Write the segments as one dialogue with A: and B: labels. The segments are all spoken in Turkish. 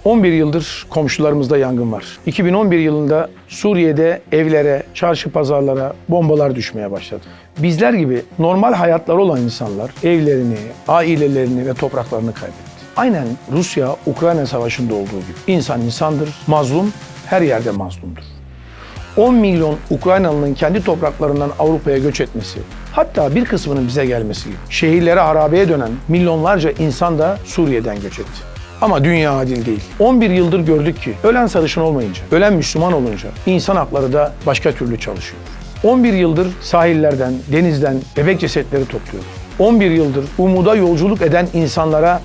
A: 11 yıldır komşularımızda yangın var. 2011 yılında Suriye'de evlere, çarşı pazarlara bombalar düşmeye başladı. Bizler gibi normal hayatları olan insanlar evlerini, ailelerini ve topraklarını kaybetti. Aynen Rusya-Ukrayna savaşında olduğu gibi. İnsan insandır, mazlum her yerde mazlumdur. 10 milyon Ukraynalı'nın kendi topraklarından Avrupa'ya göç etmesi, hatta bir kısmının bize gelmesi gibi. Şehirlere harabeye dönen milyonlarca insan da Suriye'den göç etti. Ama dünya adil değil. 11 yıldır gördük ki ölen sarışın olmayınca, ölen Müslüman olunca insan hakları da başka türlü çalışıyor. 11 yıldır sahillerden, denizden bebek cesetleri topluyoruz. 11 yıldır umuda yolculuk eden insanlara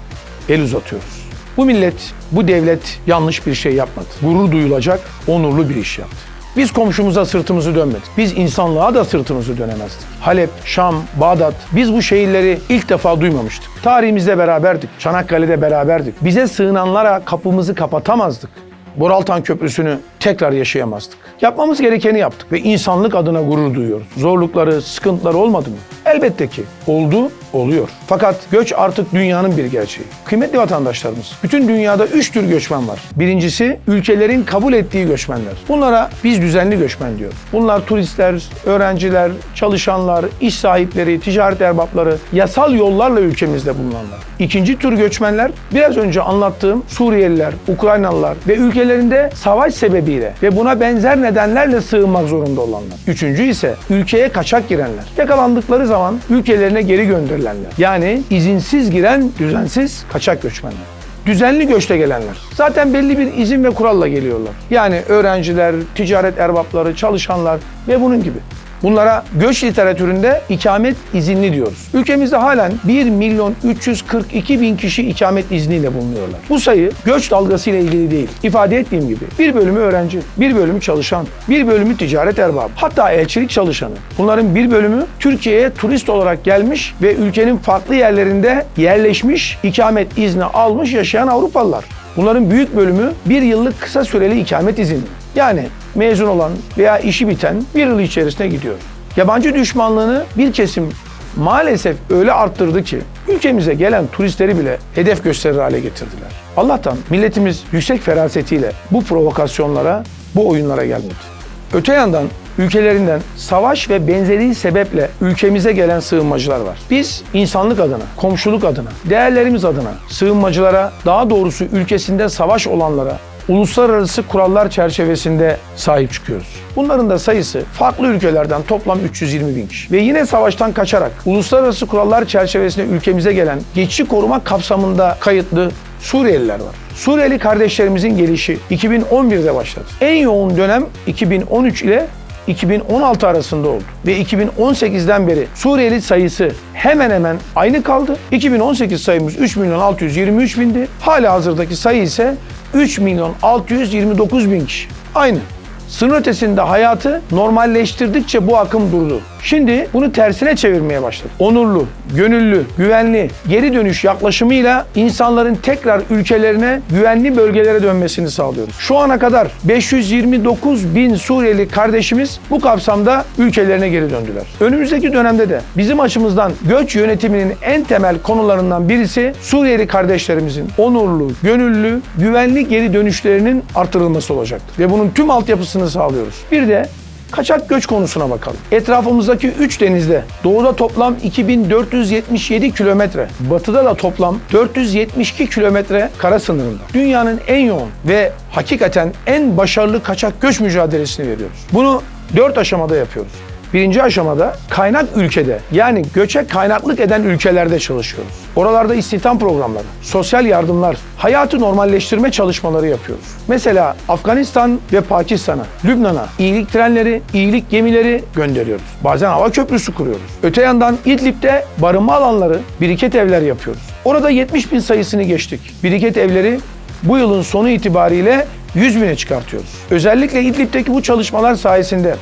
A: el uzatıyoruz. Bu millet, bu devlet yanlış bir şey yapmadı. Gurur duyulacak, onurlu bir iş yaptı. Biz komşumuza sırtımızı dönmedik. Biz insanlığa da sırtımızı dönemezdik. Halep, Şam, Bağdat, biz bu şehirleri ilk defa duymamıştık. Tarihimizde beraberdik, Çanakkale'de beraberdik. Bize sığınanlara kapımızı kapatamazdık. Boraltan Köprüsü'nü tekrar yaşayamazdık. Yapmamız gerekeni yaptık ve insanlık adına gurur duyuyoruz. Zorlukları, sıkıntıları olmadı mı? Elbette ki oldu, oluyor. Fakat göç artık dünyanın bir gerçeği. Kıymetli vatandaşlarımız, bütün dünyada 3 tür göçmen var. Birincisi, ülkelerin kabul ettiği göçmenler. Bunlara biz düzenli göçmen diyoruz. Bunlar turistler, öğrenciler, çalışanlar, iş sahipleri, ticaret erbapları, yasal yollarla ülkemizde bulunanlar. İkinci tür göçmenler, biraz önce anlattığım Suriyeliler, Ukraynalılar ve ülkelerinde savaş sebebiyle ve buna benzer nedenlerle sığınmak zorunda olanlar. Üçüncü ise ülkeye kaçak girenler. Yakalandıkları zaman ülkelerine geri gönderilenler. Yani izinsiz giren düzensiz kaçak göçmenler. Düzenli göçte gelenler. Zaten belli bir izin ve kuralla geliyorlar. Yani öğrenciler, ticaret erbapları, çalışanlar ve bunun gibi. Bunlara göç literatüründe ikamet izinli diyoruz. Ülkemizde halen 1.342.000 kişi ikamet izniyle bulunuyorlar. Bu sayı göç dalgası ile ilgili değil. İfade ettiğim gibi bir bölümü öğrenci, bir bölümü çalışan, bir bölümü ticaret erbabı, hatta elçilik çalışanı. Bunların bir bölümü Türkiye'ye turist olarak gelmiş ve ülkenin farklı yerlerinde yerleşmiş, ikamet izni almış yaşayan Avrupalılar. Bunların büyük bölümü bir yıllık kısa süreli ikamet izinli. Yani mezun olan veya işi biten bir yıl içerisinde gidiyor. Yabancı düşmanlığını bir kesim maalesef öyle arttırdı ki ülkemize gelen turistleri bile hedef gösterir hale getirdiler. Allah'tan milletimiz yüksek ferasetiyle bu provokasyonlara, bu oyunlara gelmedi. Öte yandan ülkelerinden savaş ve benzeri sebeple ülkemize gelen sığınmacılar var. Biz insanlık adına, komşuluk adına, değerlerimiz adına sığınmacılara, daha doğrusu ülkesinde savaş olanlara uluslararası kurallar çerçevesinde sahip çıkıyoruz. Bunların da sayısı farklı ülkelerden toplam 320.000 kişi. Ve yine savaştan kaçarak uluslararası kurallar çerçevesinde ülkemize gelen geçici koruma kapsamında kayıtlı Suriyeliler var. Suriyeli kardeşlerimizin gelişi 2011'de başladı. En yoğun dönem 2013 ile 2016 arasında oldu ve 2018'den beri Suriyeli sayısı hemen hemen aynı kaldı. 2018 sayımız 3.623.000'di. Halihazırdaki sayı ise 3.629.000 kişi. Aynı. Sınır ötesinde hayatı normalleştirdikçe bu akım durdu. Şimdi bunu tersine çevirmeye başladı. Onurlu, gönüllü, güvenli, geri dönüş yaklaşımıyla insanların tekrar ülkelerine, güvenli bölgelere dönmesini sağlıyoruz. Şu ana kadar 529.000 Suriyeli kardeşimiz bu kapsamda ülkelerine geri döndüler. Önümüzdeki dönemde de bizim açımızdan göç yönetiminin en temel konularından birisi Suriyeli kardeşlerimizin onurlu, gönüllü, güvenli geri dönüşlerinin artırılması olacaktır. Ve bunun tüm altyapısını sağlıyoruz. Bir de kaçak göç konusuna bakalım. Etrafımızdaki 3 denizde doğuda toplam 2477 kilometre, batıda da toplam 472 kilometre kara sınırında. Dünyanın en yoğun ve hakikaten en başarılı kaçak göç mücadelesini veriyoruz. Bunu 4 aşamada yapıyoruz. Birinci aşamada kaynak ülkede, yani göçe kaynaklık eden ülkelerde çalışıyoruz. Oralarda istihdam programları, sosyal yardımlar, hayatı normalleştirme çalışmaları yapıyoruz. Mesela Afganistan ve Pakistan'a, Lübnan'a iyilik trenleri, iyilik gemileri gönderiyoruz. Bazen hava köprüsü kuruyoruz. Öte yandan İdlib'de barınma alanları, biriket evler yapıyoruz. Orada 70.000 sayısını geçtik. Biriket evleri bu yılın sonu itibariyle 100.000'e çıkartıyoruz. Özellikle İdlib'deki bu çalışmalar sayesinde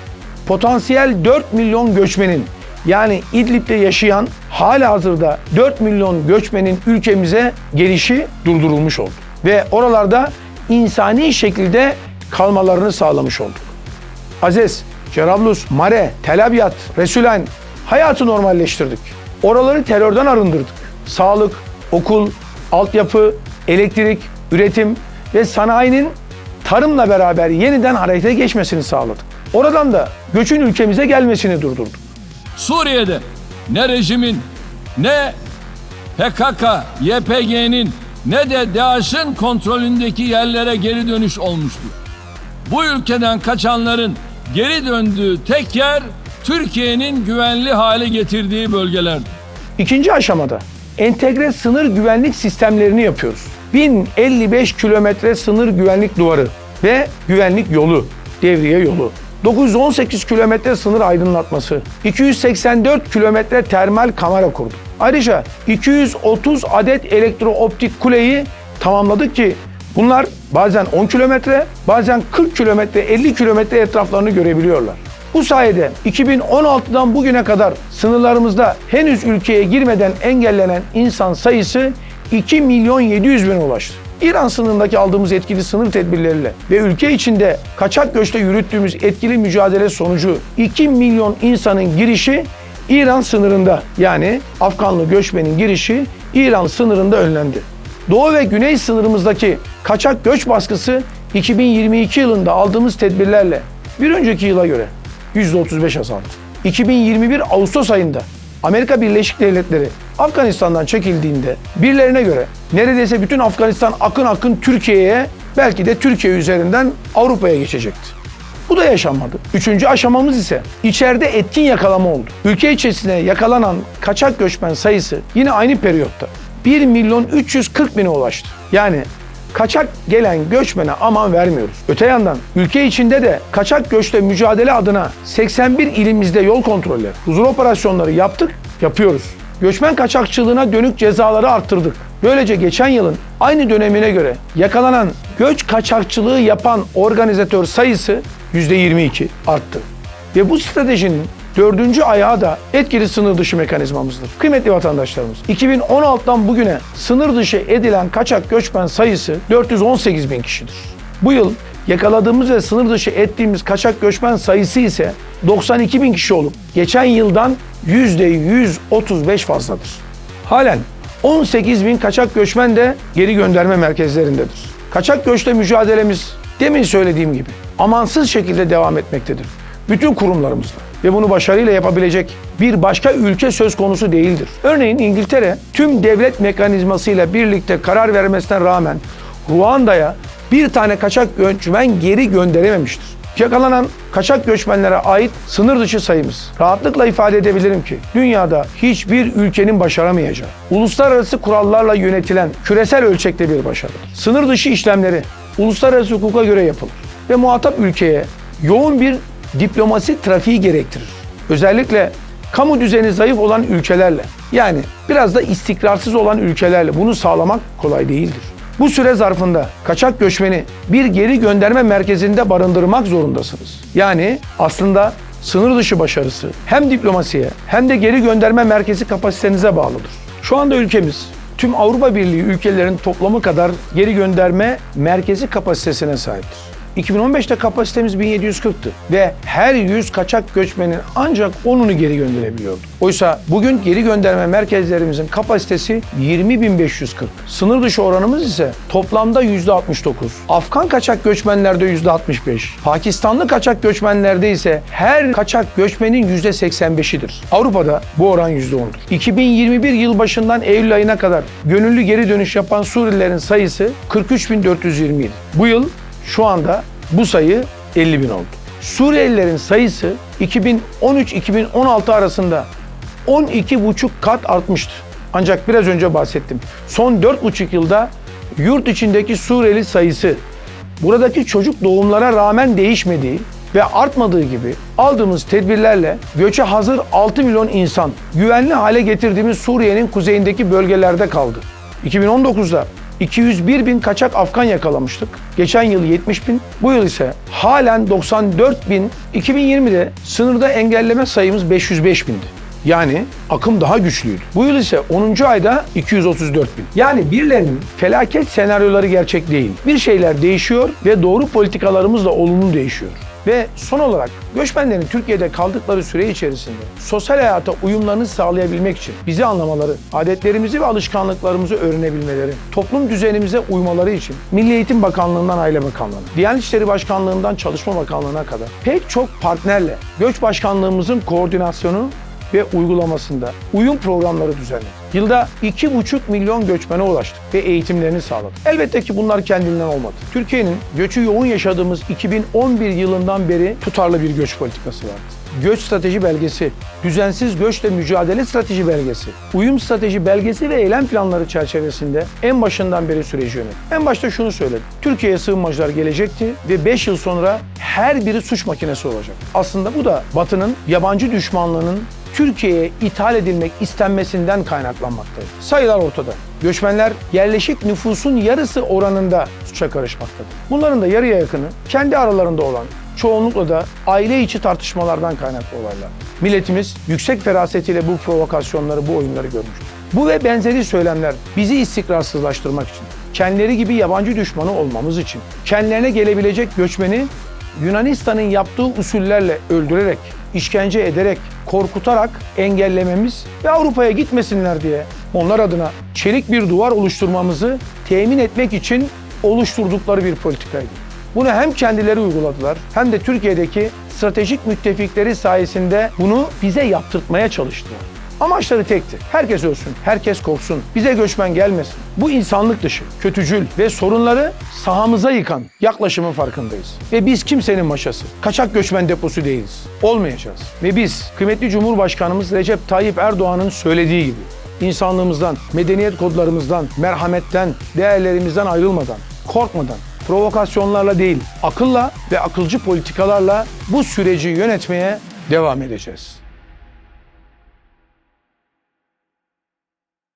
A: potansiyel 4 milyon göçmenin, yani İdlib'de yaşayan halihazırda 4 milyon göçmenin ülkemize gelişi durdurulmuş oldu. Ve oralarda insani şekilde kalmalarını sağlamış olduk. Azez, Cerablus, Mare, Tel Abyad, Resulayn hayatı normalleştirdik. Oraları terörden arındırdık. Sağlık, okul, altyapı, elektrik, üretim ve sanayinin tarımla beraber yeniden harekete geçmesini sağladık. Oradan da göçün ülkemize gelmesini durdurduk.
B: Suriye'de ne rejimin, ne PKK, YPG'nin ne de DAEŞ'in kontrolündeki yerlere geri dönüş olmuştur. Bu ülkeden kaçanların geri döndüğü tek yer Türkiye'nin güvenli hale getirdiği bölgelerdir.
A: İkinci aşamada entegre sınır güvenlik sistemlerini yapıyoruz. 1055 kilometre sınır güvenlik duvarı ve güvenlik yolu, devriye yolu. 918 kilometre sınır aydınlatması, 284 kilometre termal kamera kurduk. Ayrıca 230 adet elektrooptik kuleyi tamamladık ki bunlar bazen 10 kilometre, bazen 40 kilometre, 50 kilometre etraflarını görebiliyorlar. Bu sayede 2016'dan bugüne kadar sınırlarımızda henüz ülkeye girmeden engellenen insan sayısı 2.700.000'e ulaştı. İran sınırındaki aldığımız etkili sınır tedbirleriyle ve ülke içinde kaçak göçle yürüttüğümüz etkili mücadele sonucu 2 milyon insanın girişi İran sınırında, yani Afganlı göçmenin girişi İran sınırında önlendi. Doğu ve güney sınırımızdaki kaçak göç baskısı 2022 yılında aldığımız tedbirlerle bir önceki yıla göre %35 azaldı. 2021 Ağustos ayında Amerika Birleşik Devletleri Afganistan'dan çekildiğinde birilerine göre neredeyse bütün Afganistan akın akın Türkiye'ye, belki de Türkiye üzerinden Avrupa'ya geçecekti. Bu da yaşanmadı. Üçüncü aşamamız ise içeride etkin yakalama oldu. Ülke içerisine yakalanan kaçak göçmen sayısı yine aynı periyotta 1.340.000'e ulaştı. Yani kaçak gelen göçmene aman vermiyoruz. Öte yandan ülke içinde de kaçak göçle mücadele adına 81 ilimizde yol kontrolleri, huzur operasyonları yaptık, yapıyoruz. Göçmen kaçakçılığına dönük cezaları arttırdık. Böylece geçen yılın aynı dönemine göre yakalanan göç kaçakçılığı yapan organizatör sayısı %22 arttı. Ve bu stratejinin dördüncü ayağı da etkili sınır dışı mekanizmamızdır. Kıymetli vatandaşlarımız, 2016'dan bugüne sınır dışı edilen kaçak göçmen sayısı 418.000 kişidir. Bu yıl yakaladığımız ve sınır dışı ettiğimiz kaçak göçmen sayısı ise 92.000 kişi olup geçen yıldan %135 fazladır. Halen 18.000 kaçak göçmen de geri gönderme merkezlerindedir. Kaçak göçle mücadelemiz demin söylediğim gibi amansız şekilde devam etmektedir. Bütün kurumlarımızda ve bunu başarıyla yapabilecek bir başka ülke söz konusu değildir. Örneğin İngiltere tüm devlet mekanizmasıyla birlikte karar vermesine rağmen Ruanda'ya bir tane kaçak göçmen geri gönderememiştir. Yakalanan kaçak göçmenlere ait sınır dışı sayımız, rahatlıkla ifade edebilirim ki dünyada hiçbir ülkenin başaramayacağı, uluslararası kurallarla yönetilen küresel ölçekte bir başarıdır. Sınır dışı işlemleri uluslararası hukuka göre yapılır ve muhatap ülkeye yoğun bir diplomasi trafiği gerektirir. Özellikle kamu düzeni zayıf olan ülkelerle, yani biraz da istikrarsız olan ülkelerle bunu sağlamak kolay değildir. Bu süre zarfında kaçak göçmeni bir geri gönderme merkezinde barındırmak zorundasınız. Yani aslında sınır dışı başarısı hem diplomasiye hem de geri gönderme merkezi kapasitenize bağlıdır. Şu anda ülkemiz tüm Avrupa Birliği ülkelerinin toplamı kadar geri gönderme merkezi kapasitesine sahiptir. 2015'te kapasitemiz 1740'tı ve her 100 kaçak göçmenin ancak 10'unu geri gönderebiliyorduk. Oysa bugün geri gönderme merkezlerimizin kapasitesi 20.540. Sınır dışı oranımız ise toplamda %69. Afgan kaçak göçmenlerde %65. Pakistanlı kaçak göçmenlerde ise her kaçak göçmenin %85'idir. Avrupa'da bu oran %10'dur. 2021 yılbaşından Eylül ayına kadar gönüllü geri dönüş yapan Suriyelilerin sayısı 43.420 idi. Bu yıl şu anda bu sayı 50.000 oldu. Suriyelilerin sayısı 2013-2016 arasında 12,5 kat artmıştı. Ancak biraz önce bahsettim. Son 4,5 yılda yurt içindeki Suriyeli sayısı buradaki çocuk doğumlara rağmen değişmediği ve artmadığı gibi aldığımız tedbirlerle göçe hazır 6 milyon insan güvenli hale getirdiğimiz Suriye'nin kuzeyindeki bölgelerde kaldı. 2019'da 201.000 kaçak Afgan yakalamıştık. Geçen yıl 70.000, bu yıl ise halen 94.000. 2020'de sınırda engelleme sayımız 505.000'di. Yani akım daha güçlüydü. Bu yıl ise 10. ayda 234.000. Yani birilerinin felaket senaryoları gerçek değil. Bir şeyler değişiyor ve doğru politikalarımızla olumlu değişiyor. Ve son olarak göçmenlerin Türkiye'de kaldıkları süre içerisinde sosyal hayata uyumlarını sağlayabilmek için bizi anlamaları, adetlerimizi ve alışkanlıklarımızı öğrenebilmeleri, toplum düzenimize uymaları için Milli Eğitim Bakanlığı'ndan Aile Bakanlığı'na, Diyanet İşleri Başkanlığı'ndan Çalışma Bakanlığı'na kadar pek çok partnerle Göç Başkanlığımızın koordinasyonu ve uygulamasında uyum programları düzenledik. Yılda 2,5 milyon göçmene ulaştık ve eğitimlerini sağladık. Elbette ki bunlar kendinden olmadı. Türkiye'nin göçü yoğun yaşadığımız 2011 yılından beri tutarlı bir göç politikası vardı. Göç strateji belgesi, düzensiz göçle mücadele strateji belgesi, uyum strateji belgesi ve eylem planları çerçevesinde en başından beri süreci yönetti. En başta şunu söyledim. Türkiye'ye sığınmacılar gelecekti ve 5 yıl sonra her biri suç makinesi olacak. Aslında bu da Batı'nın yabancı düşmanlığının Türkiye'ye ithal edilmek istenmesinden kaynaklanmaktaydı. Sayılar ortada. Göçmenler yerleşik nüfusun yarısı oranında suça karışmaktadır. Bunların da yarıya yakını kendi aralarında olan, çoğunlukla da aile içi tartışmalardan kaynaklı olaylar. Milletimiz yüksek ferasetiyle bu provokasyonları, bu oyunları görmüştür. Bu ve benzeri söylemler bizi istikrarsızlaştırmak için, kendileri gibi yabancı düşmanı olmamız için, kendilerine gelebilecek göçmeni Yunanistan'ın yaptığı usullerle öldürerek, işkence ederek, korkutarak engellememiz ve Avrupa'ya gitmesinler diye onlar adına çelik bir duvar oluşturmamızı temin etmek için oluşturdukları bir politikaydı. Bunu hem kendileri uyguladılar hem de Türkiye'deki stratejik müttefikleri sayesinde bunu bize yaptırtmaya çalıştılar. Amaçları tekti. Herkes ölsün, herkes korksun, bize göçmen gelmesin. Bu insanlık dışı, kötücül ve sorunları sahamıza yıkan yaklaşımın farkındayız. Ve biz kimsenin maşası, kaçak göçmen deposu değiliz. Olmayacağız. Ve biz kıymetli Cumhurbaşkanımız Recep Tayyip Erdoğan'ın söylediği gibi insanlığımızdan, medeniyet kodlarımızdan, merhametten, değerlerimizden ayrılmadan, korkmadan, provokasyonlarla değil, akılla ve akılcı politikalarla bu süreci yönetmeye devam edeceğiz.